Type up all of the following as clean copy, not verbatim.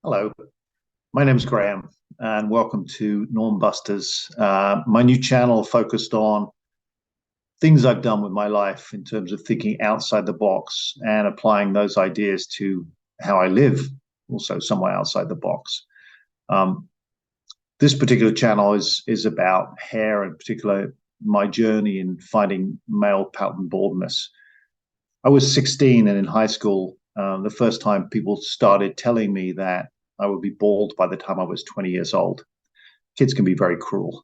Hello, my name's Graham, and welcome to Norm Busters. My new channel focused on things I've done with my life in terms of thinking outside the box and applying those ideas to how I live, also somewhere outside the box. Um, this particular channel is about hair, in particular my journey in finding male pattern baldness. I was 16, and in high school, the first time people started telling me that I would be bald by the time I was 20 years old. Kids can be very cruel.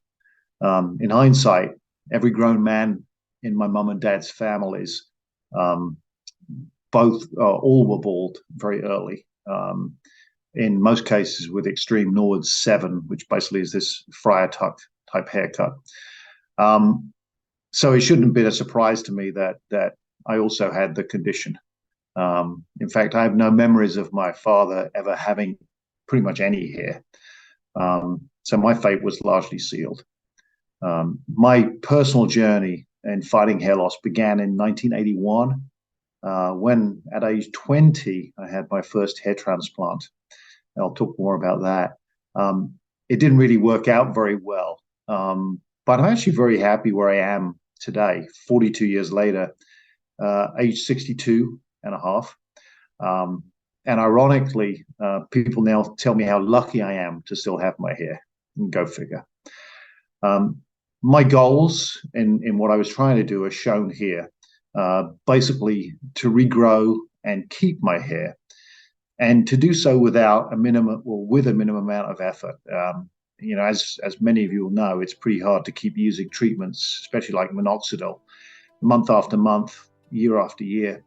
In hindsight, every grown man in my mum and dad's families, um, all were bald very early. In most cases, with extreme Norwood 7, which basically is this friar type haircut. Um, so it shouldn't have been a surprise to me that I also had the condition. In fact, I have no memories of my father ever having pretty much any hair. So my fate was largely sealed. My personal journey in fighting hair loss began in 1981, when at age 20, I had my first hair transplant. And I'll talk more about that. It didn't really work out very well, but I'm actually very happy where I am today, 42 years later, age 62 and a half. And ironically, people now tell me how lucky I am to still have my hair. Go figure. My goals in what I was trying to do are shown here. Basically, to regrow and keep my hair, and to do so without a minimum, or with a minimum amount of effort. As many of you will know, it's pretty hard to keep using treatments, especially like minoxidil, month after month, year after year.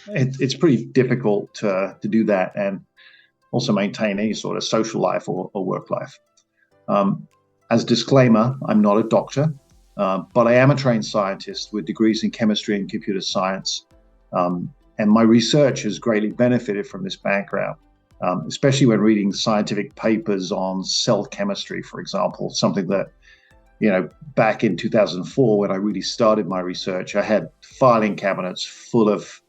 It's pretty difficult to do that and also maintain any sort of social life or work life. As a disclaimer, I'm not a doctor, but I am a trained scientist with degrees in chemistry and computer science. And my research has greatly benefited from this background, especially when reading scientific papers on cell chemistry, for example, something that, back in 2004, when I really started my research, I had filing cabinets full of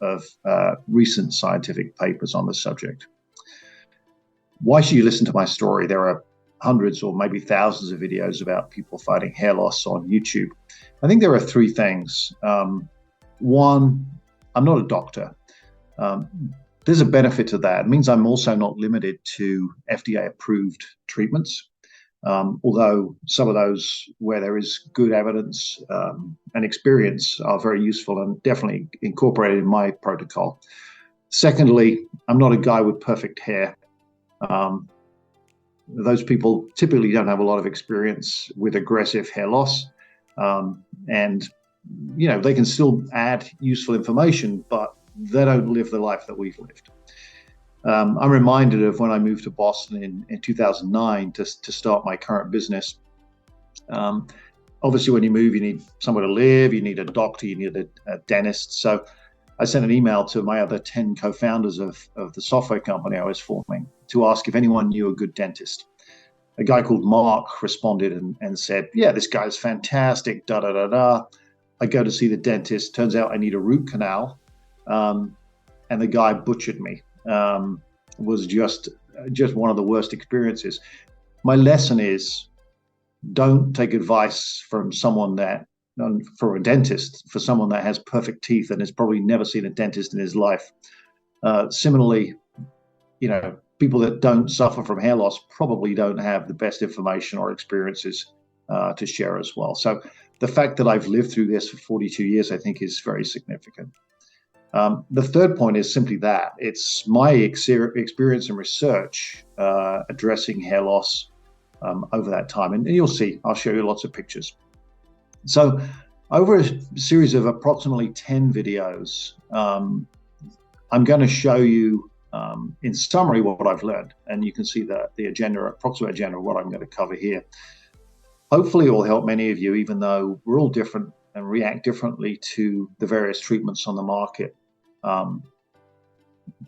recent scientific papers on the subject. Why should you listen to my story? There are hundreds or maybe thousands of videos about people fighting hair loss on YouTube. I think there are three things. One, I'm not a doctor. There's a benefit to that. It means I'm also not limited to FDA-approved treatments, although some of those where there is good evidence and experience are very useful and definitely incorporated in my protocol. Secondly, I'm not a guy with perfect hair. Those people typically don't have a lot of experience with aggressive hair loss, and they can still add useful information, but they don't live the life that we've lived. I'm reminded of when I moved to Boston in 2009 to start my current business. Obviously, when you move, you need somewhere to live, you need a doctor, you need a dentist. So I sent an email to my other 10 co-founders of the software company I was forming to ask if anyone knew a good dentist. A guy called Mark responded and said, "Yeah, this guy's fantastic, da da da da." I go to see the dentist. Turns out I need a root canal, and the guy butchered me. Was just one of the worst experiences. My lesson is, don't take advice from someone for a dentist, for someone that has perfect teeth and has probably never seen a dentist in his life. Similarly, people that don't suffer from hair loss probably don't have the best information or experiences to share as well. So the fact that I've lived through this for 42 years, I think, is very significant. The third point is simply that it's my experience and research addressing hair loss over that time. And you'll see, I'll show you lots of pictures. So over a series of approximately 10 videos, I'm going to show you in summary what I've learned. And you can see the approximate agenda of what I'm going to cover here. Hopefully it will help many of you, even though we're all different and react differently to the various treatments on the market.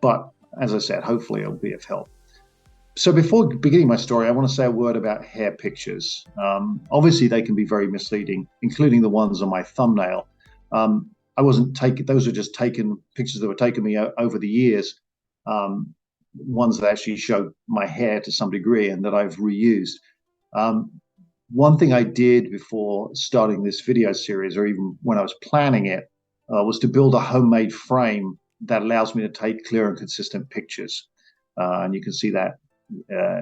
But as I said, hopefully it'll be of help. So before beginning my story, I want to say a word about hair pictures. Obviously, they can be very misleading, including the ones on my thumbnail. Those are just pictures that were taken me over the years. ones that actually show my hair to some degree and that I've reused. Um, One thing I did before starting this video series, or even when I was planning it, was to build a homemade frame that allows me to take clear and consistent pictures. And you can see that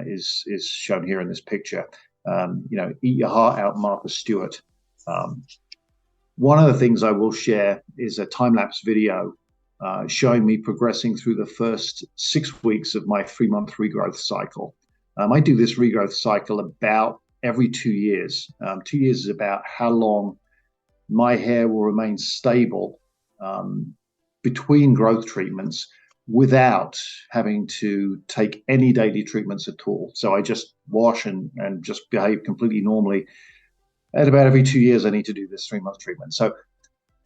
is shown here in this picture. Eat your heart out, Martha Stewart. Um, One of the things I will share is a time-lapse video showing me progressing through the first 6 weeks of my 3-month regrowth cycle. I do this regrowth cycle about every 2 years. 2 years is about how long my hair will remain stable between growth treatments without having to take any daily treatments at all. So I just wash and just behave completely normally. At about every 2 years, I need to do this 3-month treatment. So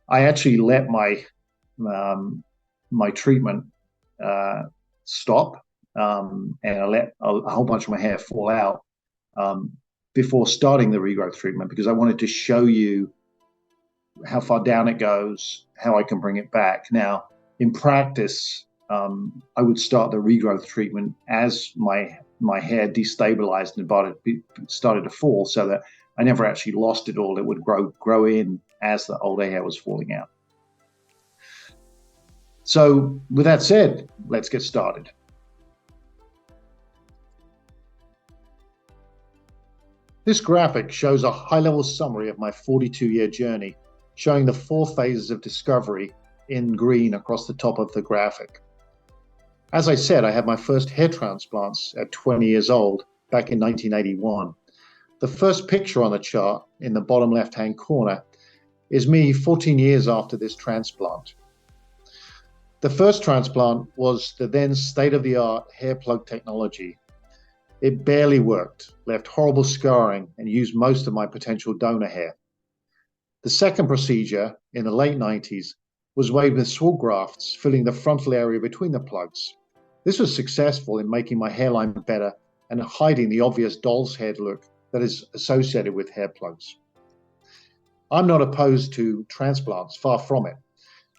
I actually let my treatment stop, and I let a whole bunch of my hair fall out before starting the regrowth treatment, because I wanted to show you how far down it goes, how I can bring it back. Now, in practice, I would start the regrowth treatment as my hair destabilized and started to fall, so that I never actually lost it all. It would grow in as the older hair was falling out. So with that said, let's get started. This graphic shows a high-level summary of my 42-year journey, showing the 4 phases of discovery in green across the top of the graphic. As I said, I had my first hair transplants at 20 years old back in 1981. The first picture on the chart in the bottom left-hand corner is me 14 years after this transplant. The first transplant was the then state-of-the-art hair plug technology. It barely worked, left horrible scarring, and used most of my potential donor hair. The second procedure in the late 90s was made with swab grafts, filling the frontal area between the plugs. This was successful in making my hairline better and hiding the obvious doll's head look that is associated with hair plugs. I'm not opposed to transplants, far from it.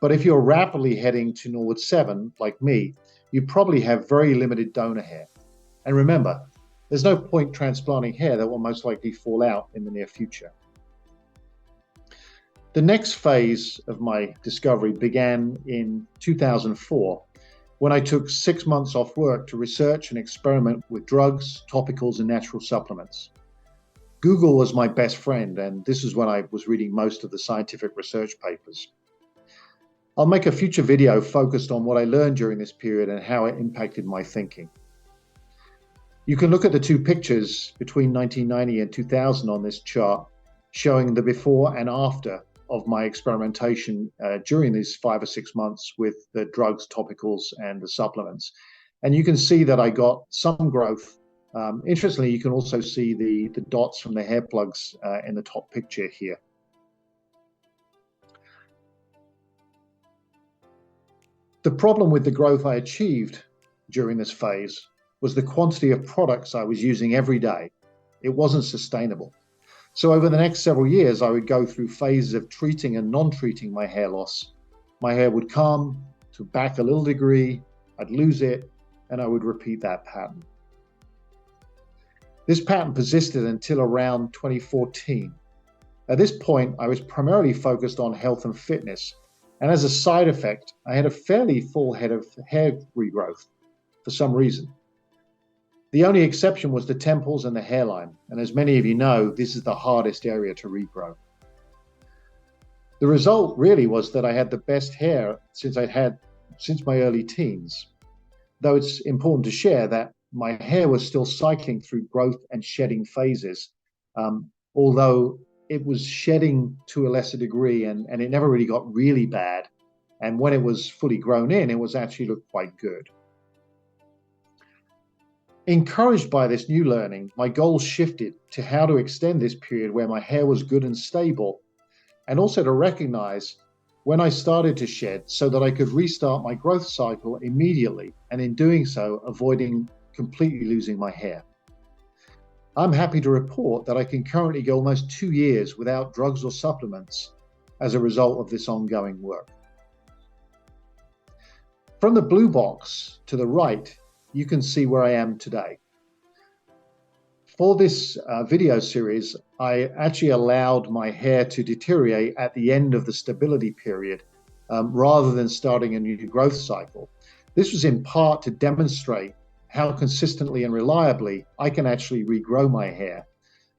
But if you're rapidly heading to Norwood 7, like me, you probably have very limited donor hair. And remember, there's no point transplanting hair that will most likely fall out in the near future. The next phase of my discovery began in 2004, when I took 6 months off work to research and experiment with drugs, topicals, and natural supplements. Google was my best friend, and this is when I was reading most of the scientific research papers. I'll make a future video focused on what I learned during this period and how it impacted my thinking. You can look at the 2 pictures between 1990 and 2000 on this chart, showing the before and after of my experimentation during these 5 or 6 months with the drugs, topicals, and the supplements. And you can see that I got some growth. Interestingly, you can also see the dots from the hair plugs in the top picture here. The problem with the growth I achieved during this phase was the quantity of products I was using every day. It wasn't sustainable. So over the next several years, I would go through phases of treating and non-treating my hair loss. My hair would come to back a little degree, I'd lose it, and I would repeat that pattern. This pattern persisted until around 2014. At this point, I was primarily focused on health and fitness, and as a side effect, I had a fairly full head of hair regrowth for some reason. The only exception was the temples and the hairline, and as many of you know, this is the hardest area to regrow. The result really was that I had the best hair since my early teens, though it's important to share that my hair was still cycling through growth and shedding phases, although it was shedding to a lesser degree, and it never really got really bad. And when it was fully grown in, it was actually looked quite good. Encouraged by this new learning, my goals shifted to how to extend this period where my hair was good and stable, and also to recognize when I started to shed so that I could restart my growth cycle immediately, and in doing so, avoiding completely losing my hair. I'm happy to report that I can currently go almost 2 years without drugs or supplements as a result of this ongoing work. From the blue box to the right, you can see where I am today. For this video series, I actually allowed my hair to deteriorate at the end of the stability period rather than starting a new growth cycle. This was in part to demonstrate how consistently and reliably I can actually regrow my hair.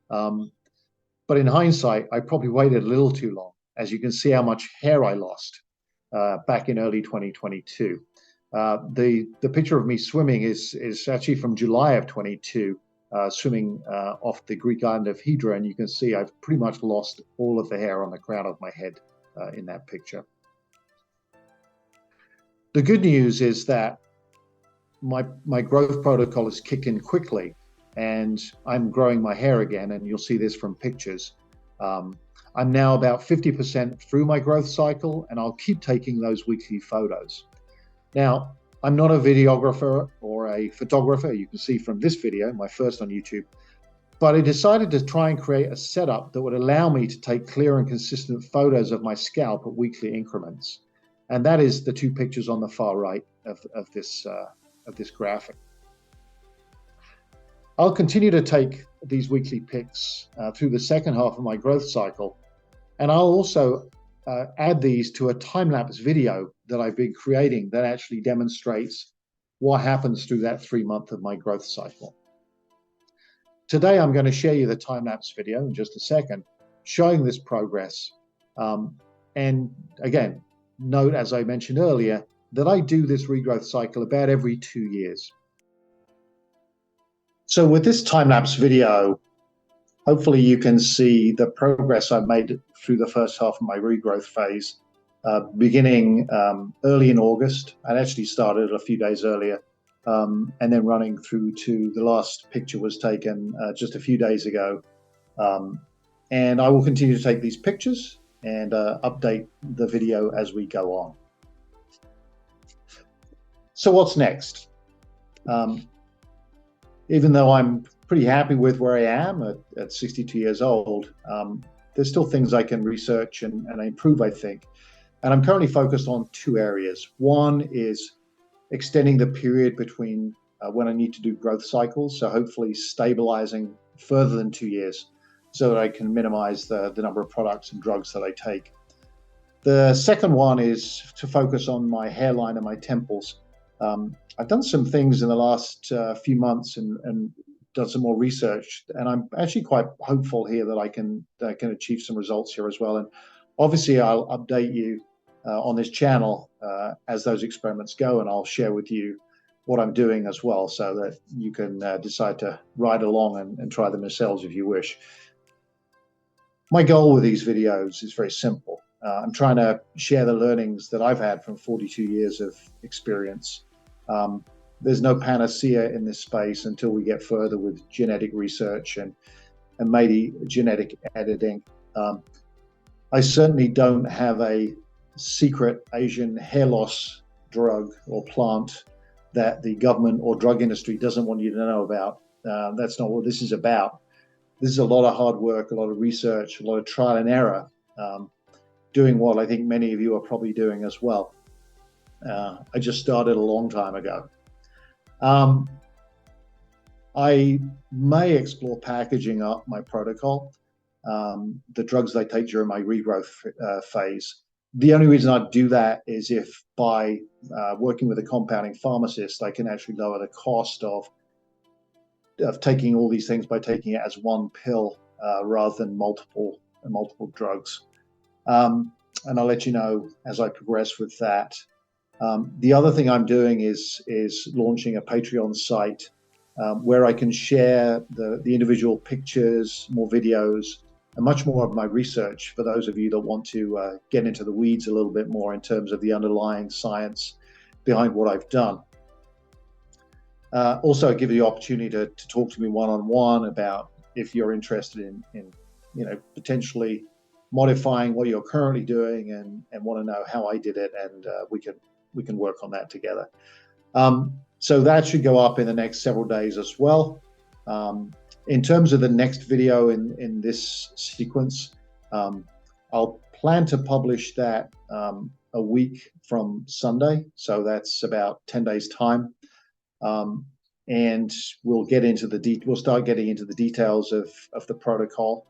But in hindsight, I probably waited a little too long, as you can see how much hair I lost back in early 2022. The picture of me swimming is actually from July of 22. Swimming off the Greek island of Hydra, and you can see I've pretty much lost all of the hair on the crown of my head in that picture. The good news is that my growth protocol is kicking quickly, and I'm growing my hair again, and you'll see this from pictures. I'm now about 50% through my growth cycle, and I'll keep taking those weekly photos. Now, I'm not a videographer or a photographer, you can see from this video, my first on YouTube, but I decided to try and create a setup that would allow me to take clear and consistent photos of my scalp at weekly increments. And that is the two pictures on the far right of this graphic. I'll continue to take these weekly pics through the second half of my growth cycle, and I'll also add these to a time-lapse video that I've been creating that actually demonstrates what happens through that 3 month of my growth cycle. Today, I'm going to share you the time-lapse video in just a second, showing this progress. And again, note, as I mentioned earlier, that I do this regrowth cycle about every 2 years. So with this time-lapse video, hopefully you can see the progress I've made through the first half of my regrowth phase, beginning early in August. I'd actually started a few days earlier, and then running through to the last picture was taken just a few days ago. And I will continue to take these pictures and update the video as we go on. So what's next? Even though I'm pretty happy with where I am at 62 years old, there's still things I can research and improve, I think. And I'm currently focused on two areas. One is extending the period between when I need to do growth cycles, so hopefully stabilizing further than 2 years so that I can minimize the number of products and drugs that I take. The second one is to focus on my hairline and my temples. I've done some things in the last few months and done some more research, and I'm actually quite hopeful here that I can achieve some results here as well. And obviously, I'll update you on this channel as those experiments go, and I'll share with you what I'm doing as well, so that you can decide to ride along and try them yourselves if you wish. My goal with these videos is very simple. I'm trying to share the learnings that I've had from 42 years of experience. There's no panacea in this space until we get further with genetic research and maybe genetic editing. I certainly don't have a secret Asian hair loss drug or plant that the government or drug industry doesn't want you to know about. That's not what this is about. This is a lot of hard work, a lot of research, a lot of trial and error, doing what I think many of you are probably doing as well. I just started a long time ago. I may explore packaging up my protocol, the drugs I take during my regrowth phase. The only reason I'd do that is if by working with a compounding pharmacist, I can actually lower the cost of taking all these things by taking it as one pill rather than multiple drugs. And I'll let you know as I progress with that. The other thing I'm doing is launching a Patreon site where I can share the individual pictures, more videos, and much more of my research for those of you that want to get into the weeds a little bit more in terms of the underlying science behind what I've done. Also, give you the opportunity to talk to me one-on-one about if you're interested in potentially modifying what you're currently doing and want to know how I did it, and we can work on that together. So that should go up in the next several days as well. In terms of the next video in this sequence, I'll plan to publish that a week from Sunday. So that's about 10 days time. And we'll start getting into the details of the protocol.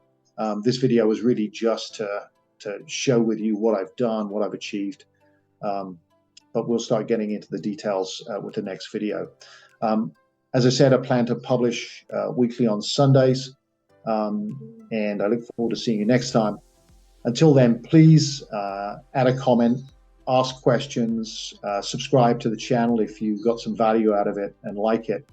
This video was really just to show with you what I've done, what I've achieved. But we'll start getting into the details with the next video. As I said, I plan to publish weekly on Sundays, and I look forward to seeing you next time. Until then, please add a comment, ask questions, subscribe to the channel if you got some value out of it and like it.